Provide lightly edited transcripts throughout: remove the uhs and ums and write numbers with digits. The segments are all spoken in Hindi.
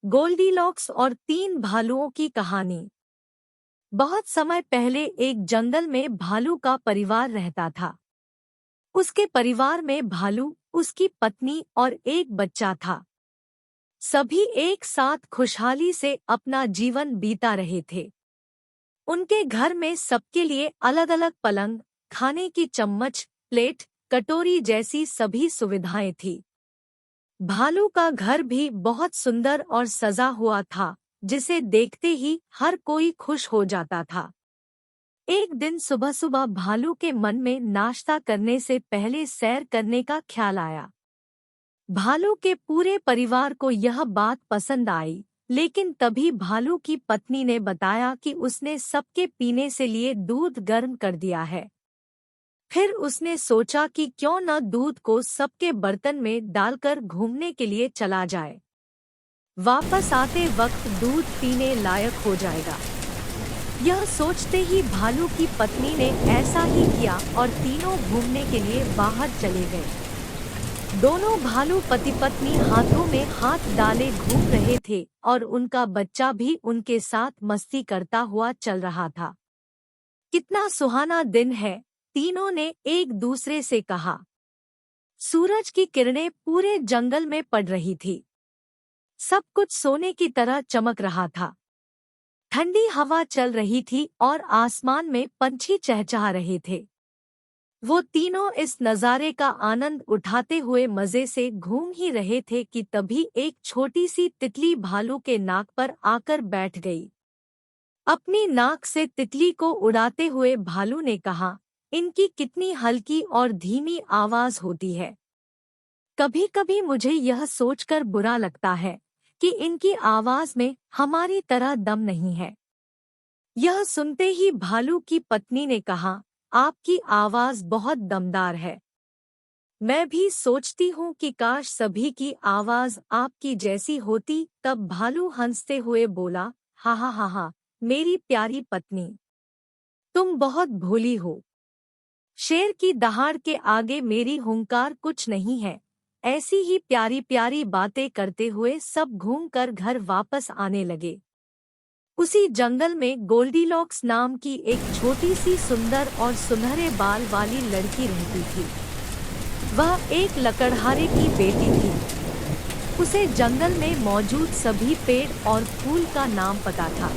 गोल्डीलॉक्स और तीन भालुओं की कहानी। बहुत समय पहले एक जंगल में भालू का परिवार रहता था। उसके परिवार में भालू, उसकी पत्नी और एक बच्चा था। सभी एक साथ खुशहाली से अपना जीवन बीता रहे थे। उनके घर में सबके लिए अलग अलग पलंग, खाने की चम्मच, प्लेट, कटोरी जैसी सभी सुविधाएं थी। भालू का घर भी बहुत सुंदर और सजा हुआ था, जिसे देखते ही हर कोई खुश हो जाता था। एक दिन सुबह सुबह भालू के मन में नाश्ता करने से पहले सैर करने का ख्याल आया। भालू के पूरे परिवार को यह बात पसंद आई, लेकिन तभी भालू की पत्नी ने बताया कि उसने सबके पीने से लिए दूध गर्म कर दिया है। फिर उसने सोचा कि क्यों न दूध को सबके बर्तन में डालकर घूमने के लिए चला जाए। वापस आते वक्त दूध पीने लायक हो जाएगा। यह सोचते ही भालू की पत्नी ने ऐसा ही किया और तीनों घूमने के लिए बाहर चले गए। दोनों भालू पति पत्नी हाथों में हाथ डाले घूम रहे थे और उनका बच्चा भी उनके साथ मस्ती करता हुआ चल रहा था। कितना सुहाना दिन है, तीनों ने एक दूसरे से कहा। सूरज की किरणें पूरे जंगल में पड़ रही थी। सब कुछ सोने की तरह चमक रहा था। ठंडी हवा चल रही थी और आसमान में पंछी चहचहा रहे थे। वो तीनों इस नज़ारे का आनंद उठाते हुए मजे से घूम ही रहे थे कि तभी एक छोटी सी तितली भालू के नाक पर आकर बैठ गई। अपनी नाक से तितली को उड़ाते हुए भालू ने कहा, इनकी कितनी हल्की और धीमी आवाज होती है। कभी कभी मुझे यह सोचकर बुरा लगता है कि इनकी आवाज में हमारी तरह दम नहीं है। यह सुनते ही भालू की पत्नी ने कहा, आपकी आवाज बहुत दमदार है। मैं भी सोचती हूँ कि काश सभी की आवाज आपकी जैसी होती। तब भालू हंसते हुए बोला, हा हा हा हा, मेरी प्यारी पत्नी, तुम बहुत भोली हो। शेर की दहाड़ के आगे मेरी हुंकार कुछ नहीं है। ऐसी ही प्यारी प्यारी बातें करते हुए सब घूमकर घर वापस आने लगे। उसी जंगल में गोल्डीलॉक्स नाम की एक छोटी सी सुंदर और सुनहरे बाल वाली लड़की रहती थी। वह एक लकड़हारे की बेटी थी। उसे जंगल में मौजूद सभी पेड़ और फूल का नाम पता था।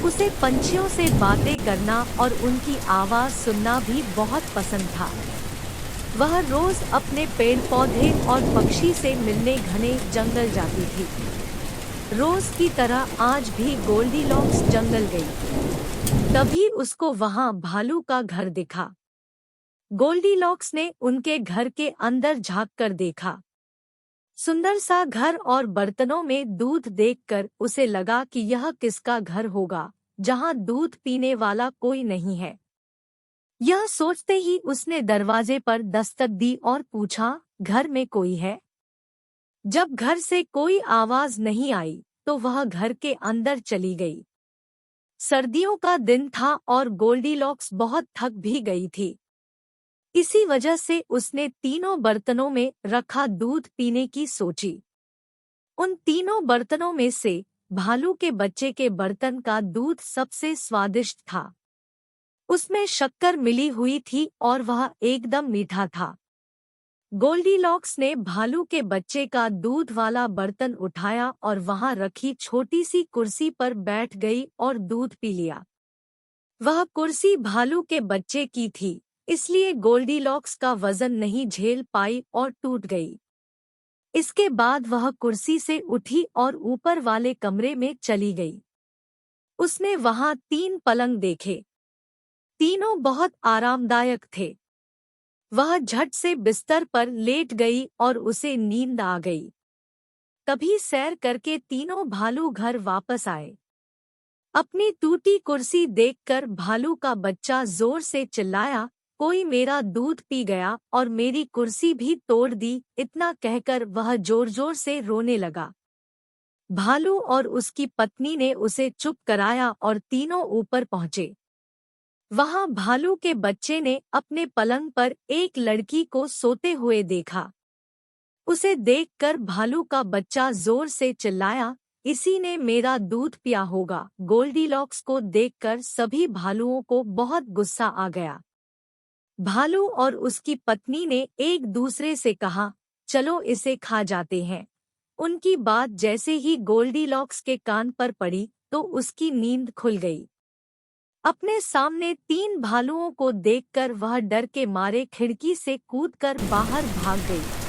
उसे पंछियों से बातें करना और उनकी आवाज सुनना भी बहुत पसंद था। वह रोज अपने पेड़ पौधे और पक्षी से मिलने घने जंगल जाती थी। रोज की तरह आज भी गोल्डीलॉक्स जंगल गई। तभी उसको वहां भालू का घर दिखा। गोल्डीलॉक्स ने उनके घर के अंदर झांककर देखा। सुंदर सा घर और बर्तनों में दूध देखकर उसे लगा कि यह किसका घर होगा, जहां दूध पीने वाला कोई नहीं है। यह सोचते ही उसने दरवाजे पर दस्तक दी और पूछा, घर में कोई है? जब घर से कोई आवाज नहीं आई, तो वह घर के अंदर चली गई। सर्दियों का दिन था और गोल्डीलॉक्स बहुत थक भी गई थी। इसी वजह से उसने तीनों बर्तनों में रखा दूध पीने की सोची। उन तीनों बर्तनों में से भालू के बच्चे के बर्तन का दूध सबसे स्वादिष्ट था। उसमें शक्कर मिली हुई थी और वह एकदम मीठा था। गोल्डीलॉक्स ने भालू के बच्चे का दूध वाला बर्तन उठाया और वहां रखी छोटी सी कुर्सी पर बैठ गई और दूध पी लिया। वह कुर्सी भालू के बच्चे की थी, इसलिए गोल्डीलॉक्स का वजन नहीं झेल पाई और टूट गई। इसके बाद वह कुर्सी से उठी और ऊपर वाले कमरे में चली गई। उसने वहां तीन पलंग देखे। तीनों बहुत आरामदायक थे। वह झट से बिस्तर पर लेट गई और उसे नींद आ गई। तभी सैर करके तीनों भालू घर वापस आए। अपनी टूटी कुर्सी देखकर भालू का बच्चा जोर से चिल्लाया, कोई मेरा दूध पी गया और मेरी कुर्सी भी तोड़ दी। इतना कहकर वह जोर जोर से रोने लगा। भालू और उसकी पत्नी ने उसे चुप कराया और तीनों ऊपर पहुंचे। वहां भालू के बच्चे ने अपने पलंग पर एक लड़की को सोते हुए देखा। उसे देखकर भालू का बच्चा जोर से चिल्लाया, इसी ने मेरा दूध पिया होगा। गोल्डीलॉक्स को देखकर सभी भालुओं को बहुत गुस्सा आ गया। भालू और उसकी पत्नी ने एक दूसरे से कहा, चलो इसे खा जाते हैं। उनकी बात जैसे ही गोल्डीलॉक्स के कान पर पड़ी तो उसकी नींद खुल गई। अपने सामने 3 भालुओं को देखकर वह डर के मारे खिड़की से कूदकर बाहर भाग गई।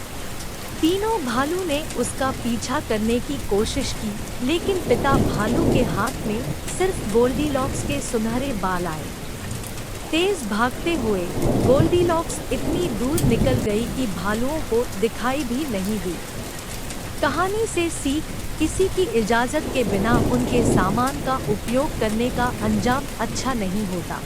तीनों भालू ने उसका पीछा करने की कोशिश की, लेकिन पिता भालू के हाथ में सिर्फ गोल्डीलॉक्स के सुनहरे बाल आए। तेज भागते हुए गोल्डीलॉक्स इतनी दूर निकल गई कि भालुओं को दिखाई भी नहीं दी। कहानी से सीख, किसी की इजाजत के बिना उनके सामान का उपयोग करने का अंजाम अच्छा नहीं होता।